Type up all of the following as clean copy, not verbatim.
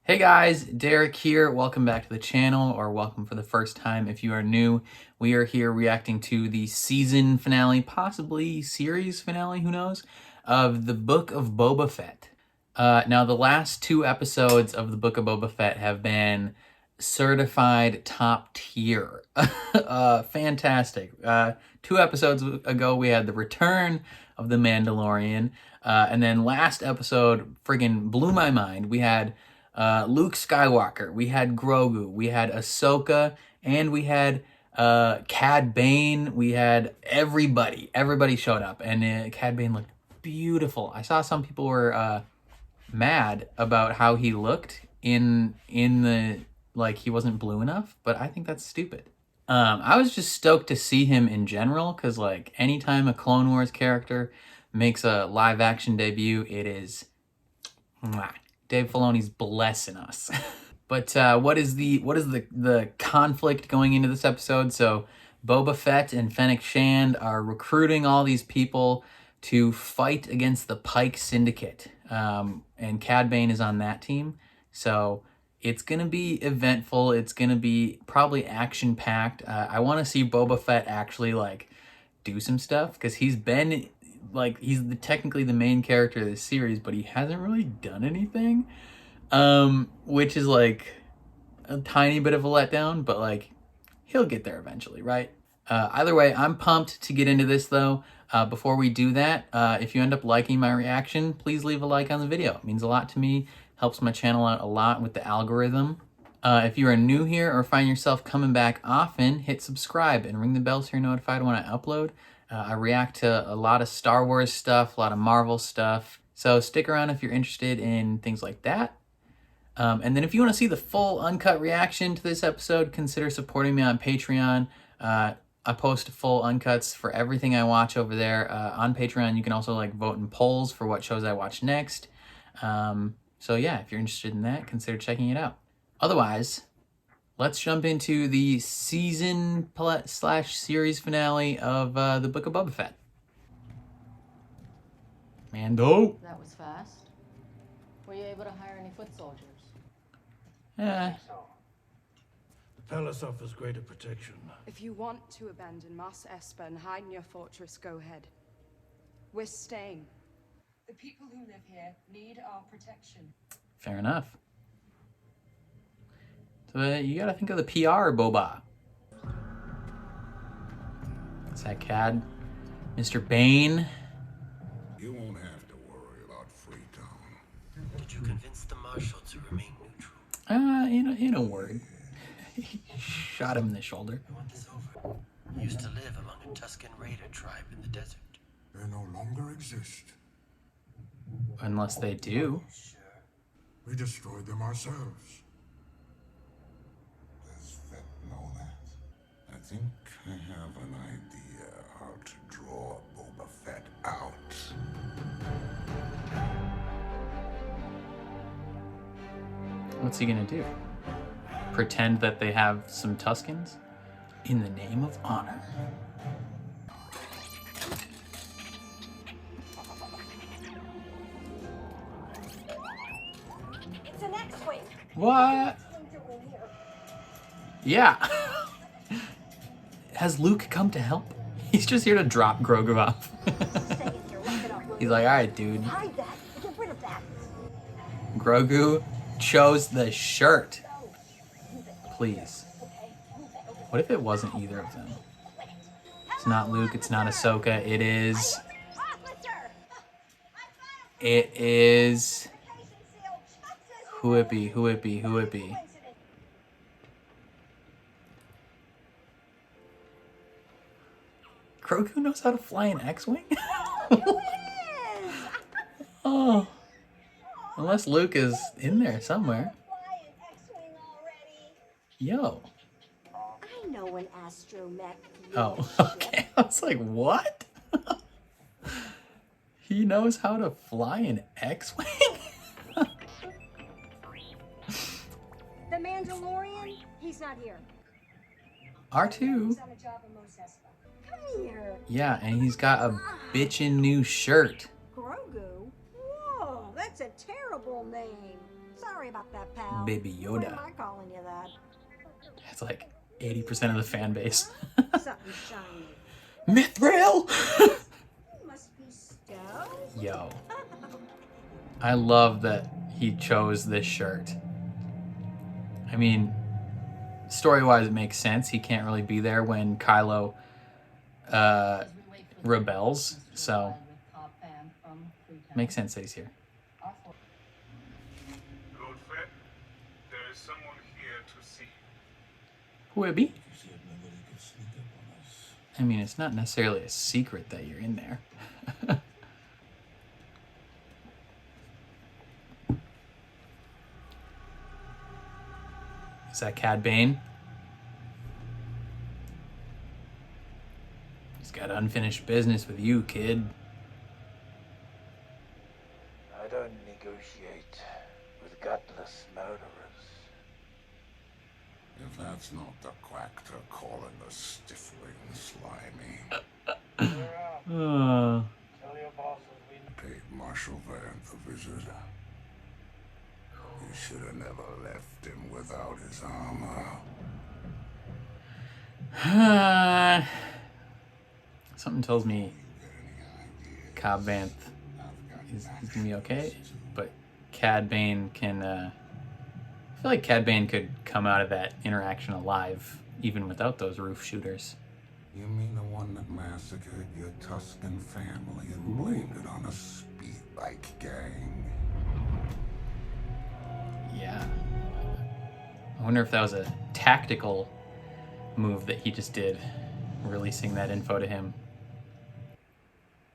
Hey guys, Derek here. Welcome back to the channel, or welcome for the first time if you are new. We are here reacting to the season finale, possibly series finale, who knows, of the Book of Boba Fett. Now, the last two episodes of the Book of Boba Fett have been certified top tier. Fantastic. 2 episodes ago, we had the return of the Mandalorian, and then last episode friggin' blew my mind. We had Luke Skywalker, we had Grogu, we had Ahsoka, and we had Cad Bane. We had everybody. Everybody showed up, and Cad Bane looked beautiful. I saw some people were mad about how he looked in the, like, he wasn't blue enough, but I think that's stupid. I was just stoked to see him in general, because like anytime a Clone Wars character makes a live action debut, it is mwah. Dave Filoni's blessing us. But what is the conflict going into this episode? So Boba Fett and Fennec Shand are recruiting all these people to fight against the Pike Syndicate. And Cad Bane is on that team. So it's going to be eventful. It's going to be probably action-packed. I want to see Boba Fett actually, like, do some stuff, because he's been, like, he's technically the main character of this series, but he hasn't really done anything, which is, like, a tiny bit of a letdown, but, like, he'll get there eventually, right? Either way, I'm pumped to get into this, though. Before we do that, if you end up liking my reaction, please leave a like on the video. It means a lot to me, helps my channel out a lot with the algorithm. If you are new here or find yourself coming back often, hit subscribe and ring the bell so you're notified when I upload. I react to a lot of Star Wars stuff, a lot of Marvel stuff, so stick around if you're interested in things like that. And then if you want to see the full uncut reaction to this episode, consider supporting me on Patreon. I post full uncuts for everything I watch over there. On Patreon, you can also like vote in polls for what shows I watch next. So yeah, if you're interested in that, consider checking it out. Otherwise, let's jump into the season / series finale of the Book of Boba Fett. Mando. That was fast. Were you able to hire any foot soldiers? Yeah. The palace offers greater protection. If you want to abandon Mos Espa and hide in your fortress, go ahead. We're staying. The people who live here need our protection. Fair enough. So you gotta think of the PR, Boba. Is that Cad? Mr. Bane? You won't have to worry about Freetown. Did you convince the Marshal to remain neutral? In a word. He shot him in the shoulder. I want this over. You used to live among a Tusken Raider tribe in the desert. They no longer exist. Unless they do. Sure. We destroyed them ourselves. Does Fett know that? I think I have an idea how to draw Boba Fett out. What's he gonna do? Pretend that they have some Tuskens? In the name of honor. It's an X-Wing. What? Yeah. Has Luke come to help? He's just here to drop Grogu off. Stay in here, lock it up. He's like, alright, dude. Hide that. Get rid of that. Grogu chose the shirt. Please. What if it wasn't either of them? It's not Luke, it's not Ahsoka, it is... It is... Who it be? Who it be? Who it be? Grogu knows how to fly an X-Wing? Oh. Unless Luke is in there somewhere. Yo. I know an astromech. Oh, okay. I was like, what? He knows how to fly an X-Wing? The Mandalorian? He's not here. R2. He's on a job in Mos Espa. Come here. Yeah, and he's got a bitchin' new shirt. Grogu? Whoa, that's a terrible name. Sorry about that, pal. Baby Why Yoda. am I calling you that? It's like 80% of the fan base. Something shiny. Mithril! Must be stone. Yo. I love that he chose this shirt. I mean, story-wise, it makes sense. He can't really be there when Kylo rebels, so makes sense that he's here. Lord Fett, there is someone here to see. Who would it be? You said nobody could sneak up on us. I mean, it's not necessarily a secret that you're in there. Is that Cad Bane? He's got unfinished business with you, kid. I don't negotiate with gutless murderers. If that's not the quack to calling the stifling slimy. Tell your bosses we Paid Marshal Vanth a visit. You should have never left him without his armor. Something tells me Cobb Vanth is gonna be okay, but Cad Bane can. I feel like Cad Bane could come out of that interaction alive, even without those roof shooters. You mean the one that massacred your Tuscan family and blamed it on a speed bike gang? Yeah. I wonder if that was a tactical move that he just did, releasing that info to him.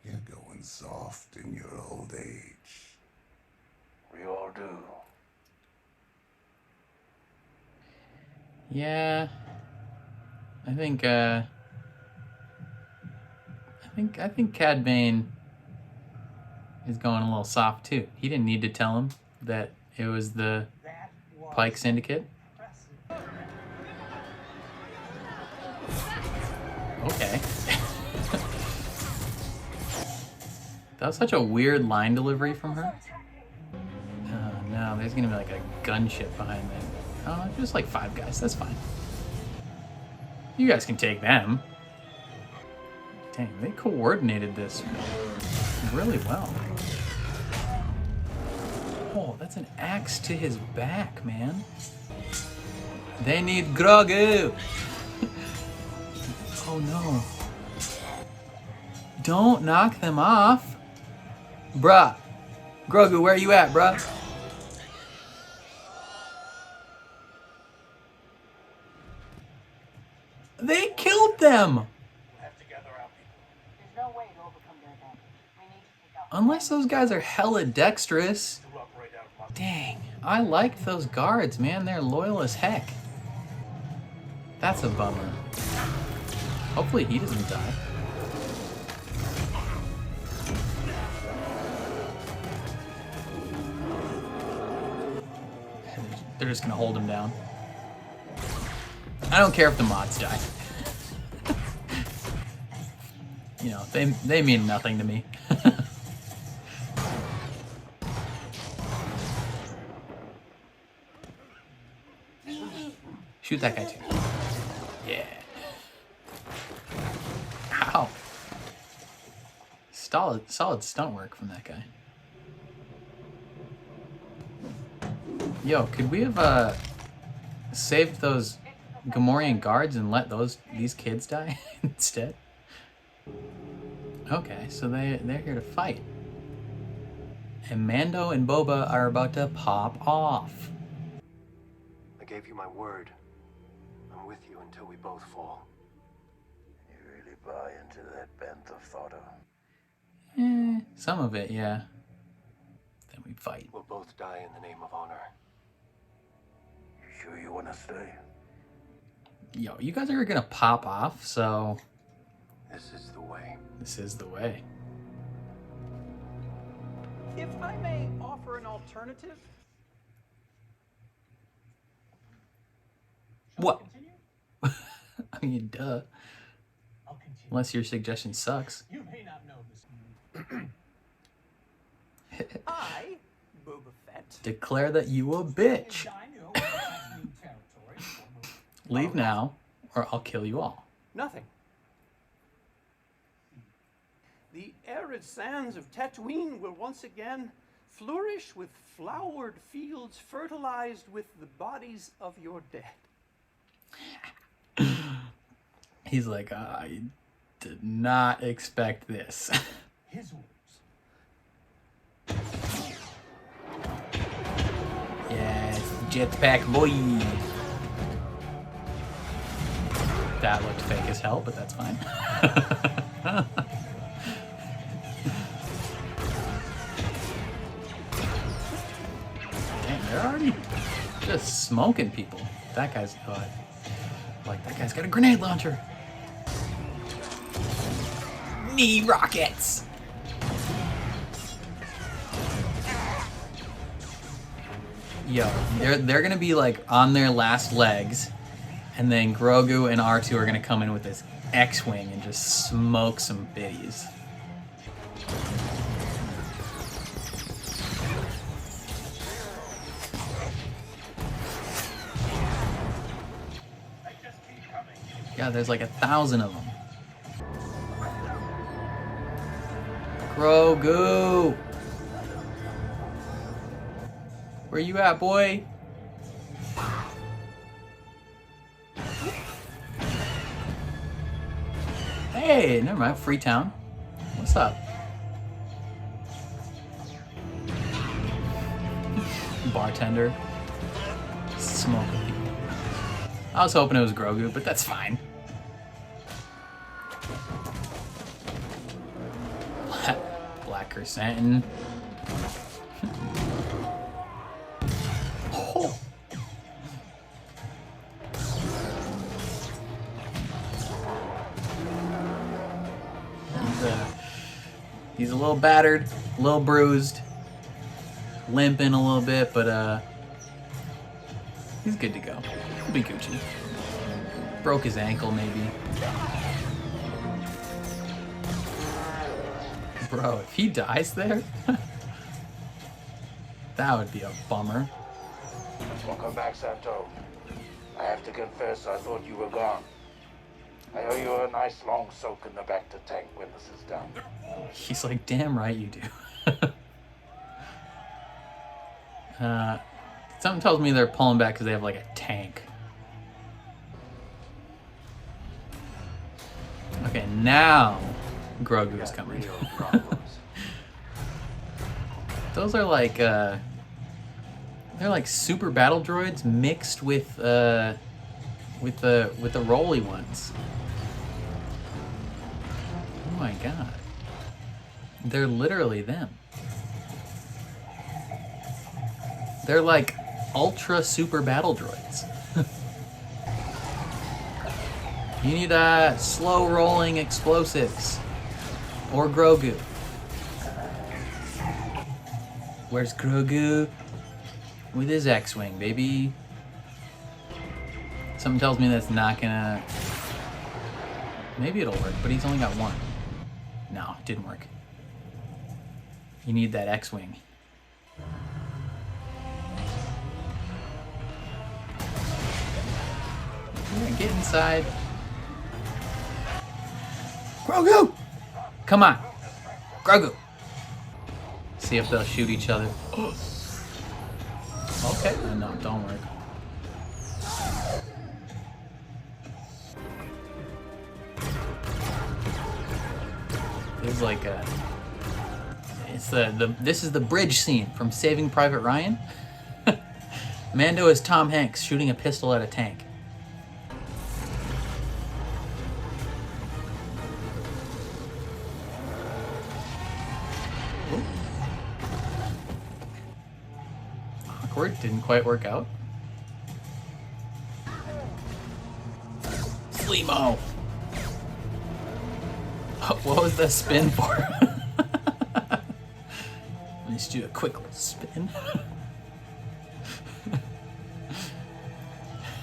You're going soft in your old age. We all do. Yeah. I think Cad Bane is going a little soft too. He didn't need to tell him that it was the Pike Syndicate. Okay. That was such a weird line delivery from her. Oh no, there's gonna be like a gunship behind them. Oh, just like 5 guys, that's fine. You guys can take them. Dang, they coordinated this really well. Oh, that's an axe to his back, man. They need Grogu! Oh no. Don't knock them off. Bruh. Grogu, where you at, bruh? They killed them! Unless those guys are hella dexterous. Dang, I liked those guards, man. They're loyal as heck. That's a bummer. Hopefully he doesn't die. They're just gonna hold him down. I don't care if the mods die. You know, they mean nothing to me. Shoot that guy too. Yeah. Ow. Solid stunt work from that guy. Yo, could we have saved those Gamorrean guards and let these kids die instead? Okay, so they're here to fight. And Mando and Boba are about to pop off. I gave you my word. I'm with you until we both fall. You really buy into that bantha fodder? Some of it, yeah. Then we fight. We'll both die in the name of honor. You sure you want to stay? Yo, you guys are gonna pop off, so This is the way. this is the way. If I may offer an alternative. What? I mean, duh. I'll continue. Unless your suggestion sucks. You may not know this. I, Boba Fett, Declare that you a bitch. Leave now, or I'll kill you all. Nothing. The arid sands of Tatooine will once again flourish with flowered fields fertilized with the bodies of your dead. He's like, I did not expect this. His words. Yes, jetpack boy. That looked fake as hell, but that's fine. Damn, they're already just smoking people. That guy's like that guy's got a grenade launcher. Knee rockets. Yo, they're gonna be like on their last legs, and then Grogu and R2 are gonna come in with this X-wing and just smoke some biddies. Yeah, there's like 1,000 of them. Grogu! Where you at, boy? Hey, never mind. Freetown. What's up? Bartender. Smoking people. I was hoping it was Grogu, but that's fine. Black chrysanthemum. Oh. He's a little battered, a little bruised, limping a little bit, but he's good to go. He'll be Gucci. Broke his ankle, maybe. Bro, if he dies there, that would be a bummer. Welcome back, Santo. I have to confess, I thought you were gone. I owe you a nice long soak in the Bacta tank when this is done. He's like, damn right you do. Something tells me they're pulling back because they have like a tank. Okay, now Grogu is coming. Those are like they're like super battle droids mixed with the roly ones. Oh my god. They're literally them. They're like ultra super battle droids. You need slow rolling explosives. Or Grogu. Where's Grogu? With his X-wing, baby. Something tells me that's not gonna... Maybe it'll work, but he's only got one. No, it didn't work. You need that X-wing. Yeah, get inside. Grogu! Come on. Grogu! See if they'll shoot each other. Okay. No, don't work. It's like a... It's this is the bridge scene from Saving Private Ryan. Mando is Tom Hanks shooting a pistol at a tank. Ooh. Awkward, didn't quite work out. Slimo! What was that spin for? Let's do a quick little spin.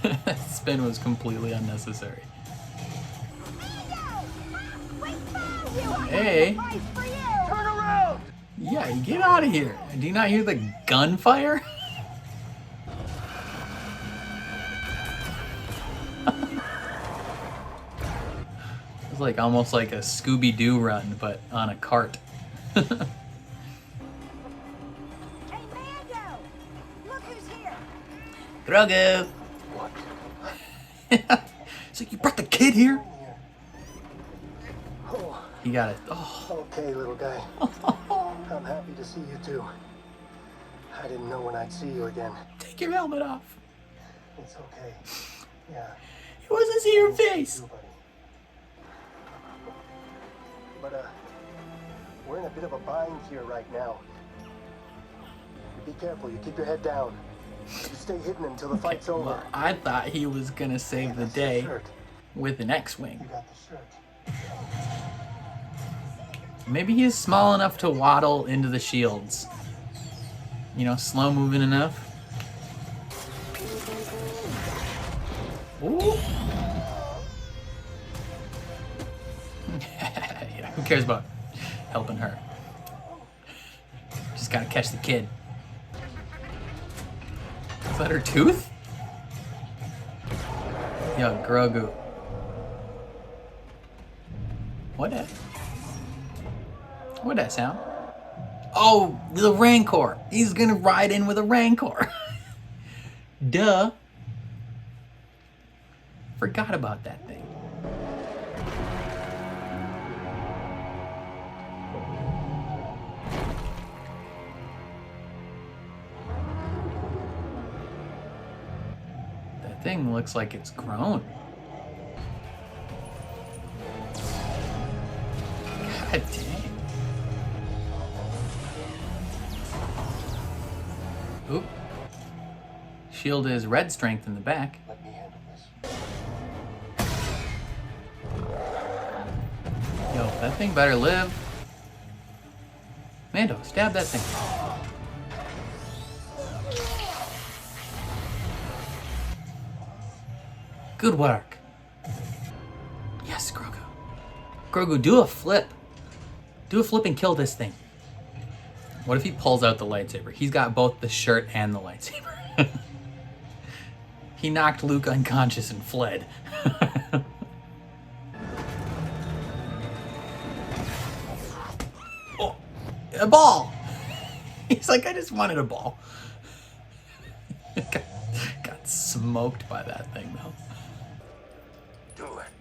That spin was completely unnecessary. Hey! Turn around! Yeah, boy, get out of here. Do you not hear the gunfire? It's like almost like a Scooby-Doo run, but on a cart. Hey, Mando! Look who's here! Grogu! What? So you brought the kid here? Oh, He got it. Oh. okay, little guy. I'm happy to see you too. I didn't know when I'd see you again. Take your helmet off. It's okay. Yeah. He wasn't see your face. You, buddy. But, we're in a bit of a bind here right now. You be careful, you keep your head down. You stay hidden until the fight's over. Well, I thought he was gonna save the day with an X-Wing. You got the shirt. Maybe he's small enough to waddle into the shields. You know, slow moving enough. Ooh. Yeah, who cares about helping her? Just gotta catch the kid. Is that her tooth? Yo, Grogu. What that? What'd that sound? Oh, the Rancor. He's gonna ride in with a Rancor. Duh. Forgot about that thing. That thing looks like it's grown. God dang. Oop. Shield is red strength in the back. Let me handle this. Yo, that thing better live. Mando, stab that thing. Good work. Yes, Grogu. Grogu, do a flip. Do a flip and kill this thing. What if he pulls out the lightsaber? He's got both the shirt and the lightsaber. He knocked Luke unconscious and fled. Oh, a ball. He's like, I just wanted a ball. Got smoked by that thing though. Do it.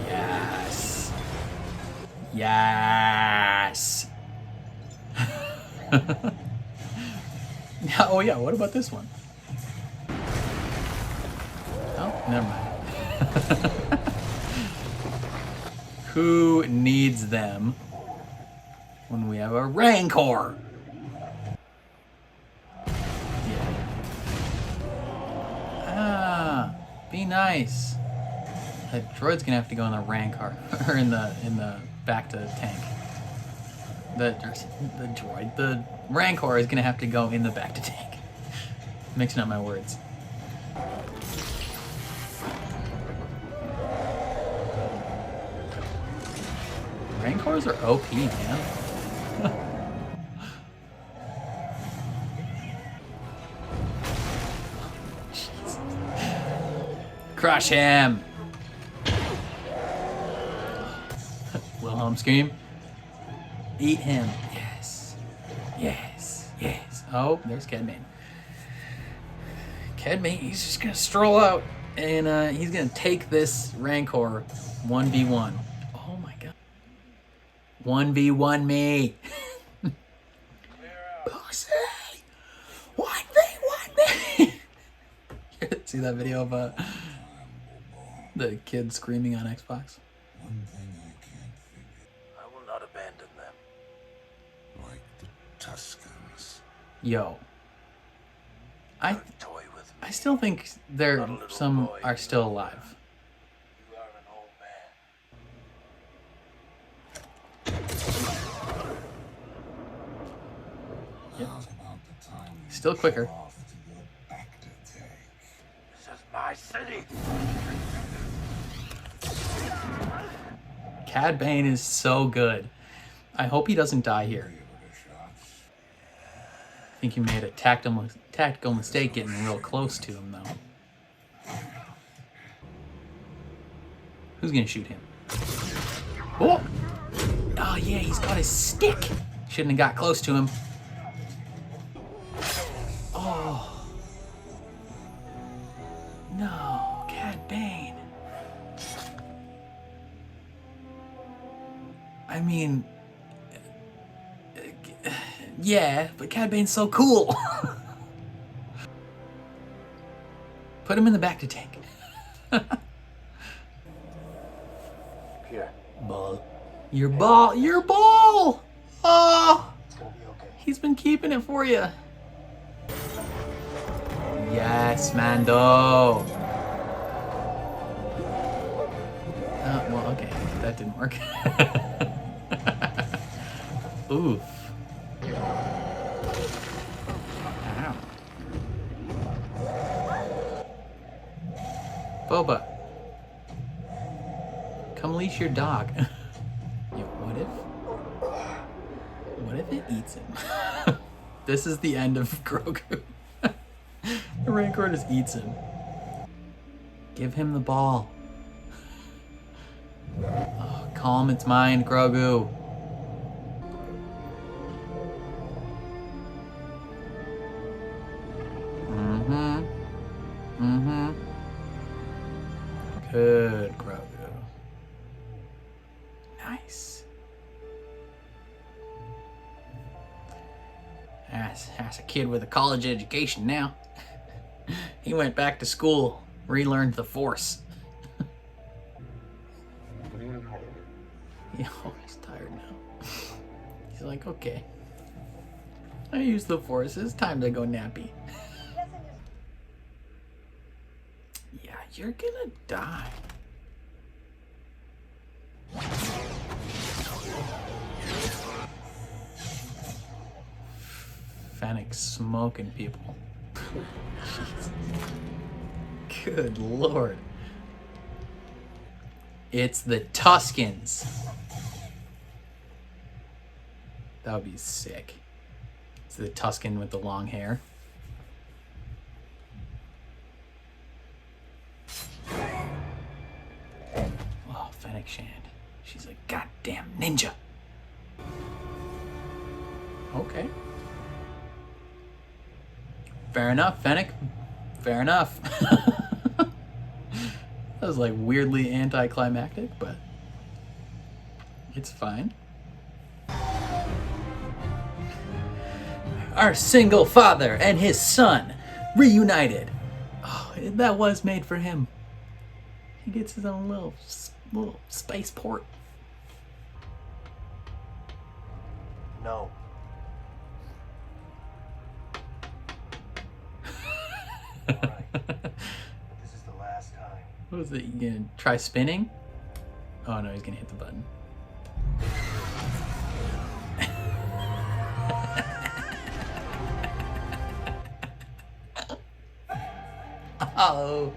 Yes. Yes. Oh yeah, what about this one? Oh, never mind. Who needs them when we have a Rancor? Yeah. Ah, be nice. The droid's gonna have to go in the Rancor or in the back to tank. The droid, the Rancor is gonna have to go in the back to tank. Mixing up my words. Rancors are OP, man. Jeez. Crush him. Wilhelm scream. Eat him. Yes. Yes. Yes. Oh, there's Cad Bane. Cad Bane, he's just gonna stroll out and he's gonna take this Rancor 1v1. Oh my god. 1v1 me. Pussy. 1v1 me. See that video of the kid screaming on Xbox? One thing I can't figure. I will not abandon them. Like the Tuscans. Yo. Don't toy with me. I still think there some are still alive. You are an old man. Yep. How's about the time we Still quicker. show off to the back to tank? This is my city. Cad Bane is so good. I hope he doesn't die here. I think he made a tactical mistake getting real close to him, though. Who's gonna shoot him? Oh! Oh, yeah, he's got his stick. Shouldn't have got close to him. Oh. No, Cad Bane. I mean, yeah, but Cad Bane's so cool. Put him in the back to tank. Here. Ball. Your ball. Your ball. Oh. It's gonna be okay. He's been keeping it for you. Yes, Mando. Oh, well, okay. That didn't work. Oof. Ow. Boba. Come leash your dog. Yo, what if it eats him? This is the end of Grogu. The Rancor just eats him. Give him the ball. Oh, calm its mind, Grogu. Good, Grogu. Nice. That's a kid with a college education now. He went back to school, relearned the Force. Yeah, oh, he's tired now. He's like, okay. I use the Force. It's time to go nappy. Yeah, you're gonna die. Fennec smoking people. Good lord. It's the Tuscans. That would be sick. It's the Tuscan with the long hair. Oh, Fennec Shand. She's a goddamn ninja. Okay. Fair enough, Fennec. Fair enough. That was like weirdly anticlimactic, but it's fine. Our single father and his son reunited. Oh, that was made for him. He gets his own little spaceport. No. All right. This is the last time. What is it? You gonna try spinning? Oh no, he's gonna hit the button. Oh.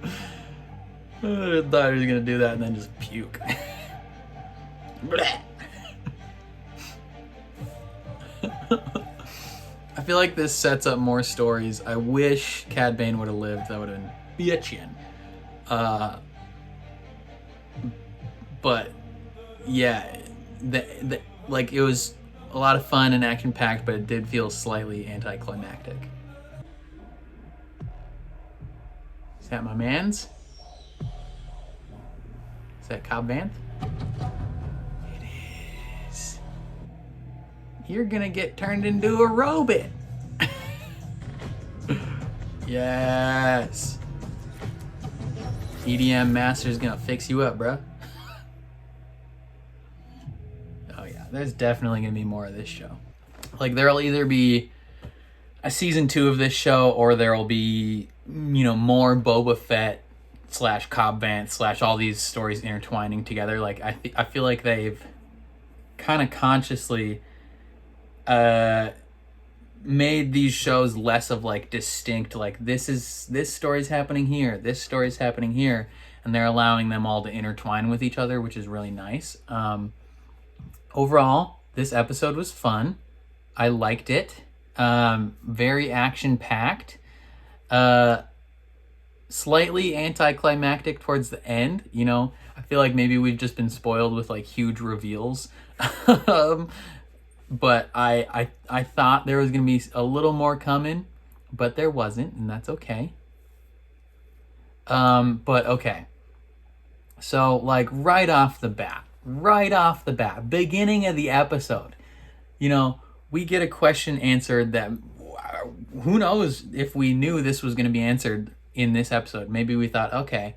I thought he was gonna do that and then just puke. I feel like this sets up more stories. I wish Cad Bane would have lived. That would have been bitchin'. But yeah, like it was a lot of fun and action packed, but it did feel slightly anticlimactic. Is that my man's? Is that Cobb Vanth? It is. You're gonna get turned into a robot. Yes. EDM Master's gonna fix you up, bro. Oh yeah, there's definitely gonna be more of this show. Like there'll either be a season 2 of this show, or there'll be, you know, more Boba Fett / Cobb Vanth / all these stories intertwining together. Like I feel like they've kind of consciously made these shows less of like distinct, like this story's happening here, this story's happening here, and they're allowing them all to intertwine with each other, which is really nice. Overall, This episode was fun. I liked it. Very action-packed. Slightly anticlimactic towards the end. You know, I feel like maybe we've just been spoiled with like huge reveals. But I thought there was going to be a little more coming, but there wasn't, and that's okay. But okay. So like right off the bat, beginning of the episode, you know, we get a question answered that who knows if we knew this was going to be answered in this episode. Maybe we thought, okay,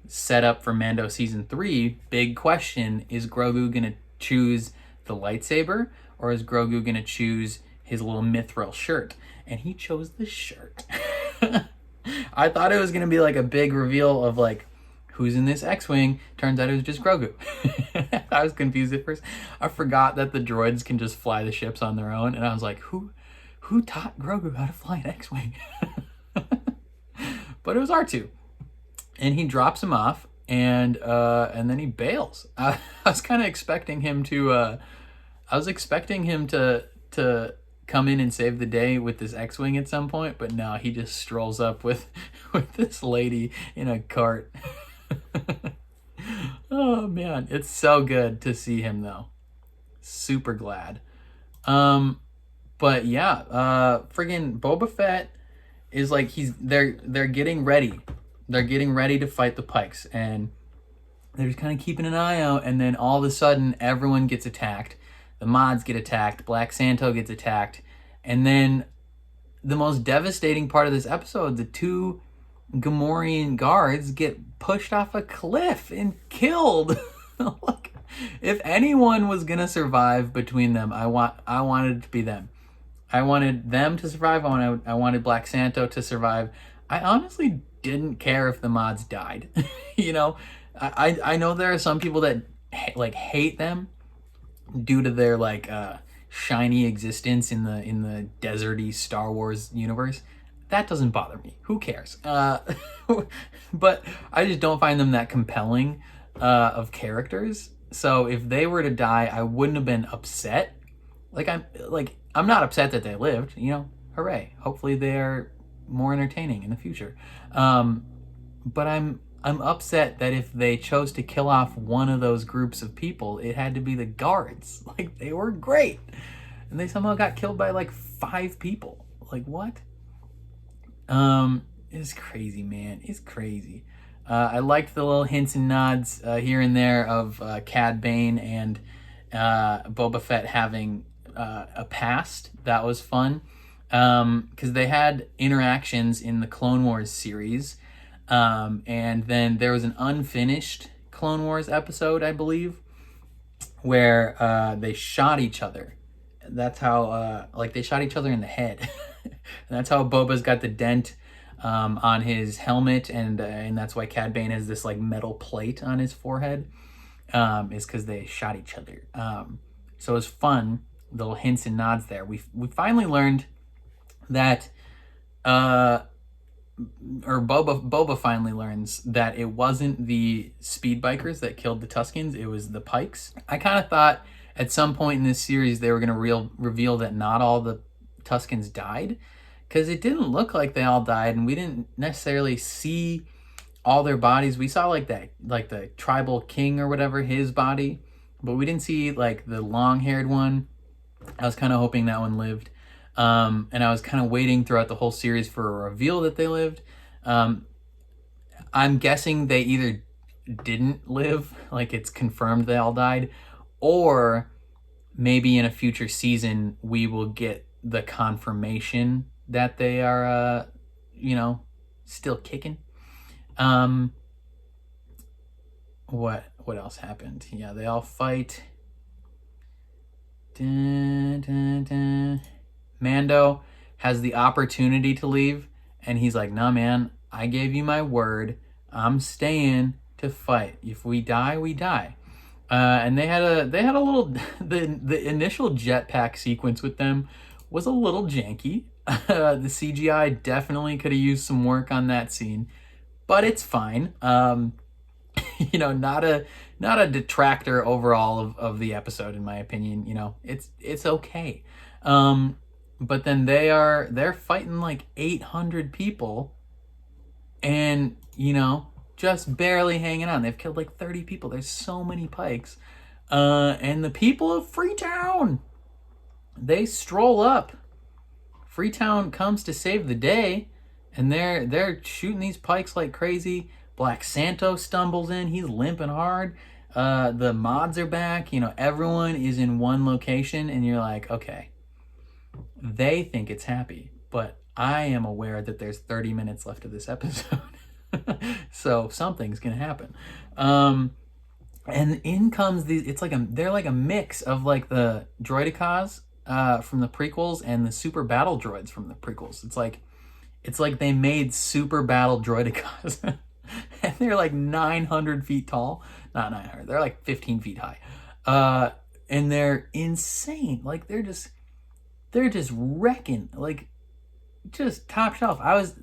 set up for Mando season 3, big question, is Grogu going to choose the lightsaber or is Grogu going to choose his little mithril shirt? And he chose the shirt. I thought it was going to be like a big reveal of like, who's in this X-Wing? Turns out it was just Grogu. I was confused at first. I forgot that the droids can just fly the ships on their own. And I was like, who taught Grogu how to fly an X-Wing? But it was R2. And he drops him off and then he bails. I was kind of expecting him to come in and save the day with this X-Wing at some point, but no, he just strolls up with this lady in a cart. Oh man, it's so good to see him though. Super glad. But yeah, friggin' Boba Fett is like they're getting ready. They're getting ready to fight the Pikes, and they're just kind of keeping an eye out, and then all of a sudden everyone gets attacked. The mods get attacked, Black Santo gets attacked, and then the most devastating part of this episode, the 2 Gamorrean guards get pushed off a cliff and killed. Look, if anyone was gonna survive between them, I wanted it to be them. I wanted them to survive. I wanted Black Santo to survive. I honestly didn't care if the mods died. You know, I know there are some people that like hate them due to their like shiny existence in the deserty Star Wars universe. That doesn't bother me. Who cares? But I just don't find them that compelling of characters. So if they were to die, I wouldn't have been upset. I'm not upset that they lived. You know, hooray! Hopefully they're more entertaining in the future. But I'm upset that if they chose to kill off one of those groups of people, it had to be the guards. Like, they were great. And they somehow got killed by like 5 people. Like, what? It's crazy, man. It's crazy. I liked the little hints and nods here and there of Cad Bane and Boba Fett having a past. That was fun. Because they had interactions in the Clone Wars series. And then there was an unfinished Clone Wars episode, I believe, where they shot each other. That's how, they shot each other in the head. And that's how Boba's got the dent on his helmet, and that's why Cad Bane has this like metal plate on his forehead. Is because they shot each other. So it was fun, little hints and nods there. We finally learned that, or Boba finally learns that it wasn't the speed bikers that killed the Tuskens, it was the Pikes. I kind of thought at some point in this series they were going to reveal that not all the Tuskens died, because it didn't look like they all died, and we didn't necessarily see all their bodies. We saw like the tribal king or whatever, his body, but we didn't see like the long-haired one. I was kind of hoping that one lived. And I was kind of waiting throughout the whole series for a reveal that they lived. I'm guessing they either didn't live, like it's confirmed they all died, or maybe in a future season we will get the confirmation that they are, still kicking. What else happened? Yeah, they all fight. Dun, dun, dun. Mando has the opportunity to leave, and he's like, nah, man, I gave you my word. I'm staying to fight. If we die, we die. And they had a little, the initial jetpack sequence with them was a little janky. The CGI definitely could have used some work on that scene, but it's fine. Not not a detractor overall of the episode, in my opinion. You know, it's okay. But then they're fighting like 800 people, and you know, just barely hanging on. They've killed like 30 people. There's so many Pikes, and the people of Freetown, they stroll up. Freetown comes to save the day, and they're shooting these Pikes like crazy. Black Santo stumbles in. He's limping hard. The mods are back. You know, everyone is in one location, and you're like, okay, they think it's happy, but I am aware that there's 30 minutes left of this episode. So something's gonna happen. And in comes these, they're like a mix of like the droidicas from the prequels and the super battle droids from the prequels. It's like they made super battle droidicas. And they're like 900 feet tall. Not 900, they're like 15 feet high. And they're insane. Like they're just wrecking, like just top shelf. I was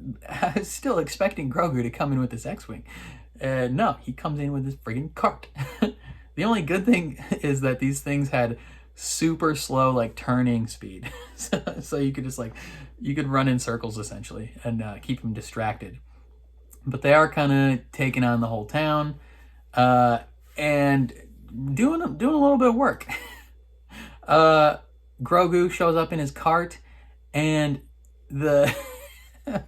still expecting Grogu to come in with this X-Wing. No, he comes in with this friggin' cart. The only good thing is that these things had super slow like turning speed. So you could just you could run in circles essentially and keep them distracted. But they are kind of taking on the whole town and doing a little bit of work. Grogu shows up in his cart, and the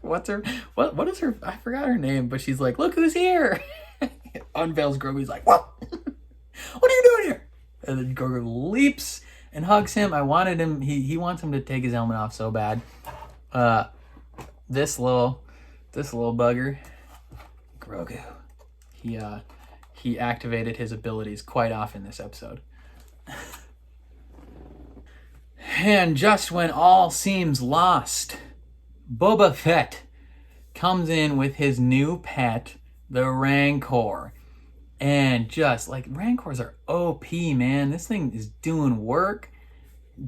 what is her, I forgot her name, but she's like, look who's here. Unveils Grogu. He's like, what are you doing here? And then Grogu leaps and hugs him. I wanted him, he wants him to take his helmet off so bad. This little bugger, Grogu, he activated his abilities quite often this episode. And just when all seems lost, Boba Fett comes in with his new pet, the Rancor. And just like, Rancors are OP, man. This thing is doing work.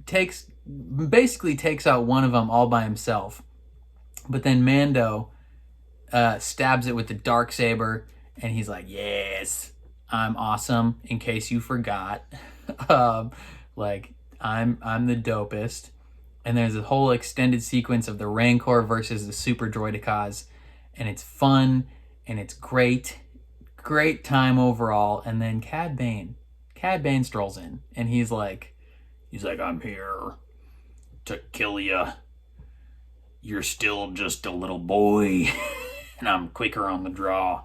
Basically takes out one of them all by himself. But then Mando stabs it with the Darksaber, and he's like, yes, I'm awesome, in case you forgot. Like, I'm the dopest. And there's a whole extended sequence of the Rancor versus the Super Droidicas, and it's fun, and it's great time overall. And then Cad Bane strolls in, and he's like, I'm here to kill you. You're still just a little boy, and I'm quicker on the draw.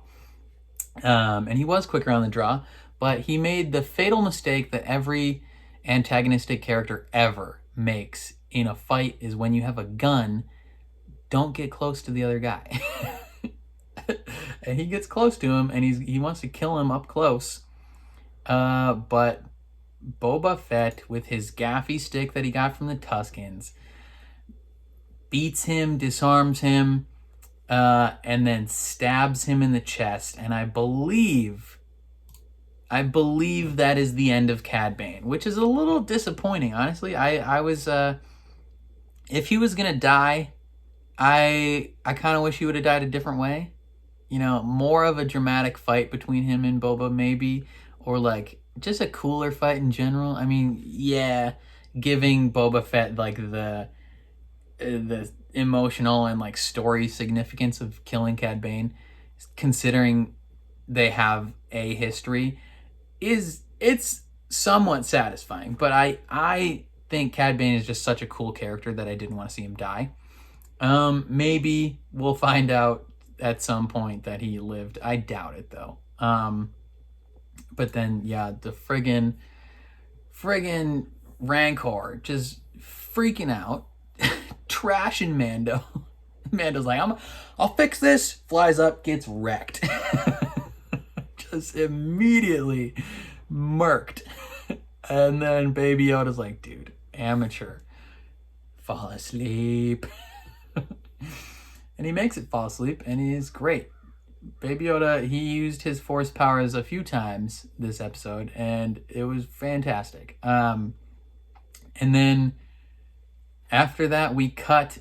And he was quicker on the draw, but he made the fatal mistake that every antagonistic character ever makes in a fight, is when you have a gun, don't get close to the other guy. And he gets close to him, and he wants to kill him up close. But Boba Fett, with his gaffy stick that he got from the Tuskens, beats him, disarms him, and then stabs him in the chest. And I believe that is the end of Cad Bane, which is a little disappointing, honestly. I was, if he was gonna die, I kind of wish he would have died a different way. You know, more of a dramatic fight between him and Boba, maybe, or like just a cooler fight in general. I mean, yeah, giving Boba Fett like the emotional and like story significance of killing Cad Bane, considering they have a history, it's somewhat satisfying. But I think Cad Bane is just such a cool character that I didn't want to see him die. Maybe we'll find out at some point that he lived. I doubt it though. But then yeah, the friggin' Rancor just freaking out, trashing Mando. Mando's like, I'll fix this. Flies up, gets wrecked. Just immediately murked. And then Baby Yoda's like, dude, amateur, fall asleep. And he makes it fall asleep, and he is great. Baby Yoda, he used his force powers a few times this episode, and it was fantastic. And then after that, we cut.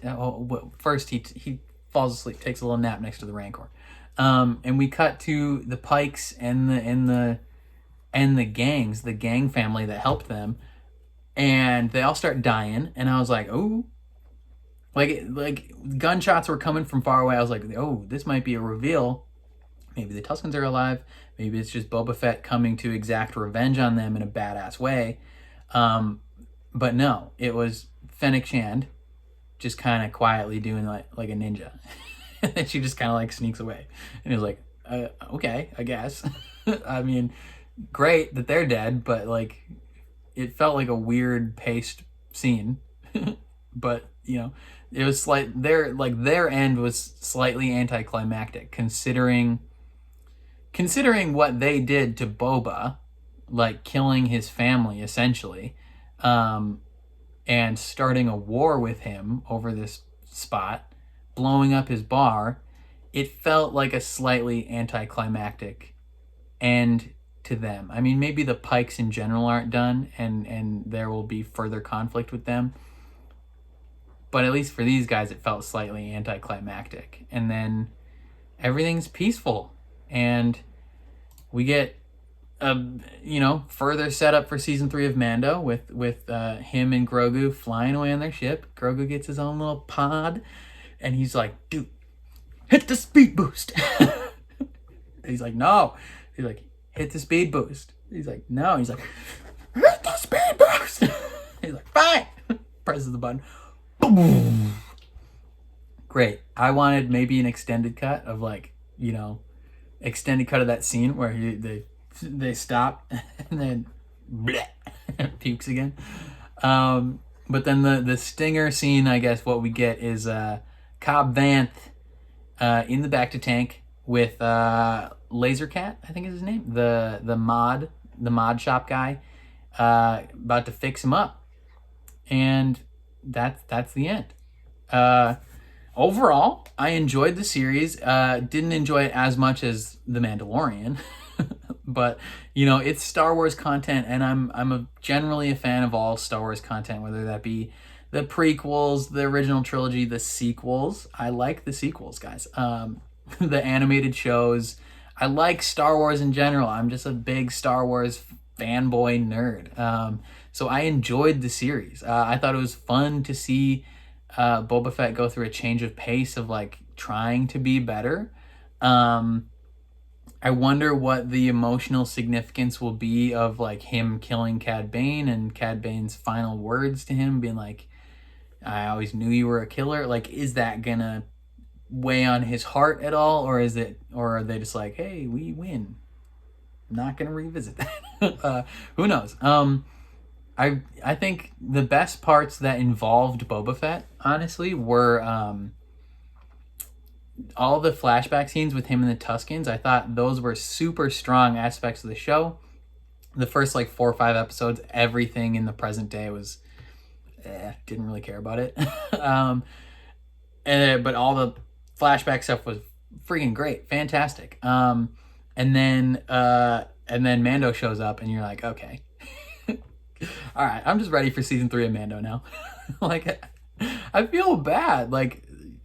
First, he falls asleep, takes a little nap next to the Rancor, and we cut to the Pikes and the and the gang family that helped them, and they all start dying, and I was like, oh, like gunshots were coming from far away. I was like, oh, this might be a reveal. Maybe the Tuskens are alive. Maybe it's just Boba Fett coming to exact revenge on them in a badass way. But no, it was Fennec Shand just kind of quietly doing like a ninja. And she just kind of like sneaks away. And it was like, okay, I guess. I mean, great that they're dead, but like it felt like a weird paced scene. But, you know, it was their end was slightly anticlimactic considering what they did to Boba, like killing his family essentially, and starting a war with him over this spot, blowing up his bar. It felt like a slightly anticlimactic end to them. I mean, maybe the Pikes in general aren't done, and there will be further conflict with them. But at least for these guys, it felt slightly anticlimactic. And then everything's peaceful. And we get further setup for season 3 of Mando with him and Grogu flying away on their ship. Grogu gets his own little pod, and he's like, dude, hit the speed boost. He's like, no. He's like, hit the speed boost. He's like, no. He's like, hit the speed boost. He's like, fine. Presses the button. Boom. Great. I wanted maybe an extended cut of extended cut of that scene where they stop and then bleh, pukes again. But then the stinger scene, I guess what we get is Cobb Vanth in the back to tank with Lasercat, I think is his name, the mod shop guy, about to fix him up, and that's the end. Overall, I enjoyed the series. Didn't enjoy it as much as The Mandalorian, but it's Star Wars content, and I'm generally a fan of all Star Wars content, whether that be the prequels, the original trilogy, the sequels. I like the sequels, guys. The animated shows. I like Star Wars in general. I'm just a big Star Wars fanboy nerd. So I enjoyed the series. I thought it was fun to see Boba Fett go through a change of pace of trying to be better. I wonder what the emotional significance will be of him killing Cad Bane and Cad Bane's final words to him being like, I always knew you were a killer. Is that gonna weigh on his heart at all, or are they just like, hey, we win, not gonna revisit that? Who knows? I think the best parts that involved Boba Fett, honestly, were all the flashback scenes with him and the Tuskens. I thought those were super strong aspects of the show. The first 4 or 5 episodes, everything in the present day was didn't really care about it. But all the flashback stuff was freaking great, fantastic. And then Mando shows up, and you're like, okay. All right, I'm just ready for season 3 of Mando now. I feel bad.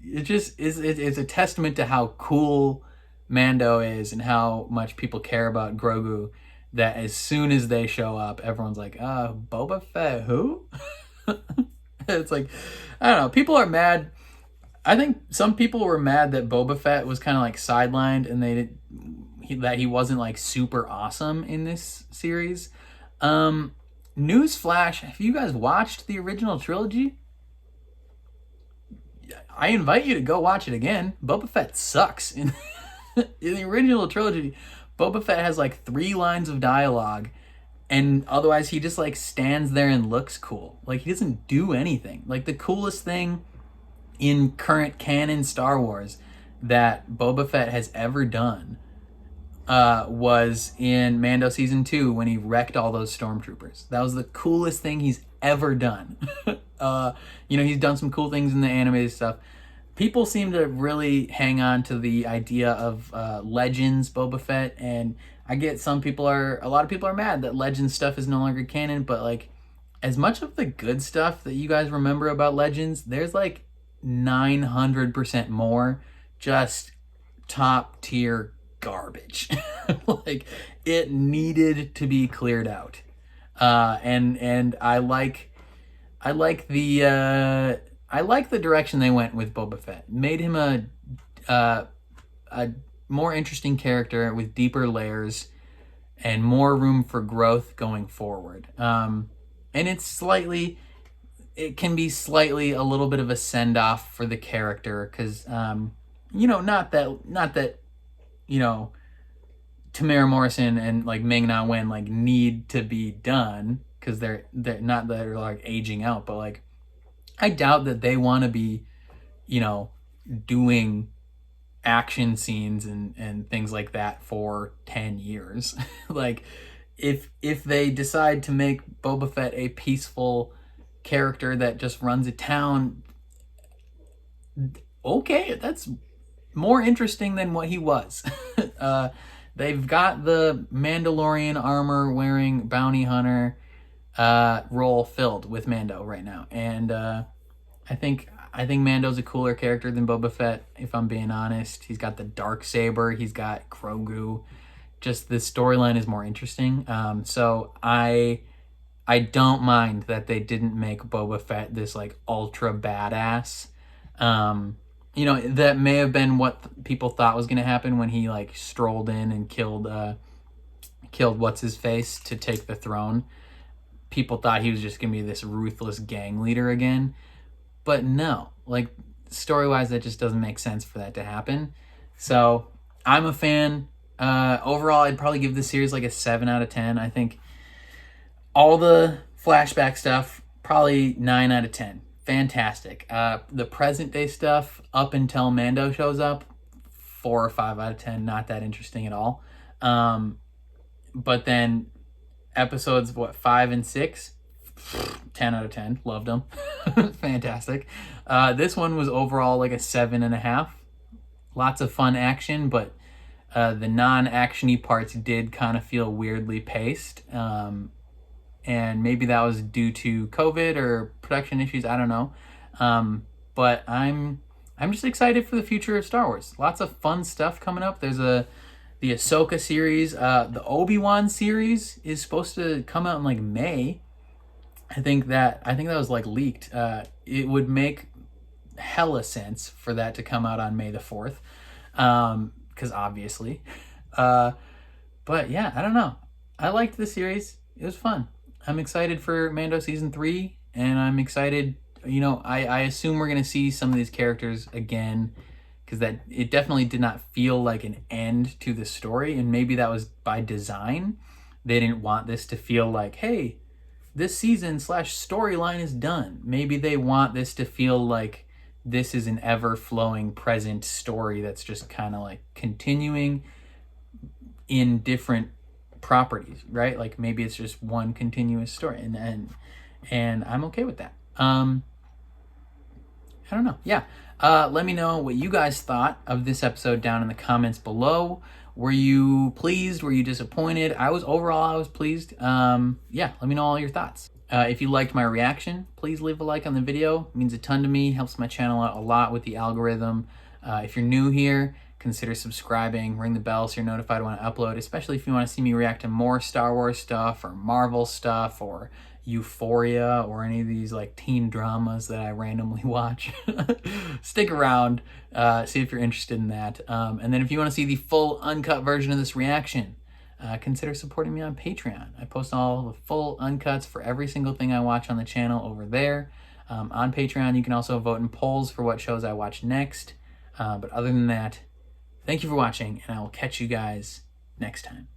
It just is. It's a testament to how cool Mando is and how much people care about Grogu. That as soon as they show up, everyone's like, Boba Fett, who? It's I don't know. People are mad. I think some people were mad that Boba Fett was kind of sidelined and that he wasn't super awesome in this series. Newsflash, have you guys watched the original trilogy? I invite you to go watch it again. Boba Fett sucks. In the original trilogy, Boba Fett has 3 lines of dialogue, and otherwise he just stands there and looks cool. He doesn't do anything. The coolest thing in current canon Star Wars that Boba Fett has ever done was in Mando Season 2 when he wrecked all those stormtroopers. That was the coolest thing he's ever done. He's done some cool things in the animated stuff. People seem to really hang on to the idea of Legends Boba Fett, and I get a lot of people are mad that Legends stuff is no longer canon, but as much of the good stuff that you guys remember about Legends, there's 900% more just top tier garbage. Like, it needed to be cleared out. And I like the direction they went with Boba Fett. Made him a more interesting character with deeper layers and more room for growth going forward. And it can be slightly a little bit of a send off for the character, because not that Tamara Morrison and like Ming-Na Wen like need to be done, because they're not that they're like aging out, but like I doubt that they want to be doing action scenes and things like that for 10 years. Like if they decide to make Boba Fett a peaceful character that just runs a town, okay, that's more interesting than what he was. They've got the Mandalorian armor wearing bounty hunter role filled with Mando right now, and I think Mando's a cooler character than Boba Fett, if I'm being honest. He's got the Darksaber, he's got Grogu. Just the storyline is more interesting. So I don't mind that they didn't make Boba Fett this like ultra badass. That may have been what people thought was going to happen when he like strolled in and killed what's his face to take the throne. People thought he was just going to be this ruthless gang leader again. But no, like story-wise, that just doesn't make sense for that to happen. So I'm a fan. Overall, I'd probably give this series like a 7 out of 10. I think all the flashback stuff, probably 9 out of 10. Fantastic. The present day stuff up until Mando shows up, 4 or 5 out of 10. Not that interesting at all. But then episodes 5 and 6, 10 out of 10. Loved them. Fantastic. This one was overall like a 7.5. Lots of fun action, but the non-actiony parts did kind of feel weirdly paced. And maybe that was due to COVID or production issues. I don't know. But I'm just excited for the future of Star Wars. Lots of fun stuff coming up. There's the Ahsoka series. The Obi-Wan series is supposed to come out in like May. I think that was like leaked. It would make hella sense for that to come out on May the 4th. Because obviously. But yeah, I don't know. I liked the series. It was fun. I'm excited for Mando Season 3. And I'm excited, I assume we're going to see some of these characters again. Because that it definitely did not feel like an end to the story. And maybe that was by design. They didn't want this to feel like, hey, this season / storyline is done. Maybe they want this to feel like this is an ever-flowing present story that's just kind of like continuing in different properties, right? Like maybe it's just one continuous story, and I'm okay with that. I don't know. Yeah. Let me know what you guys thought of this episode down in the comments below. Were you pleased? Were you disappointed? I was pleased. Yeah, let me know all your thoughts. If you liked my reaction, please leave a like on the video. It means a ton to me. Helps my channel out a lot with the algorithm. If you're new here, consider subscribing. Ring the bell so you're notified when I upload, especially if you want to see me react to more Star Wars stuff or Marvel stuff or Euphoria or any of these like teen dramas that I randomly watch. Stick around, see if you're interested in that. And then if you want to see the full uncut version of this reaction, consider supporting me on Patreon. I post all the full uncuts for every single thing I watch on the channel over there. On Patreon, you can also vote in polls for what shows I watch next. But other than that, thank you for watching, and I will catch you guys next time.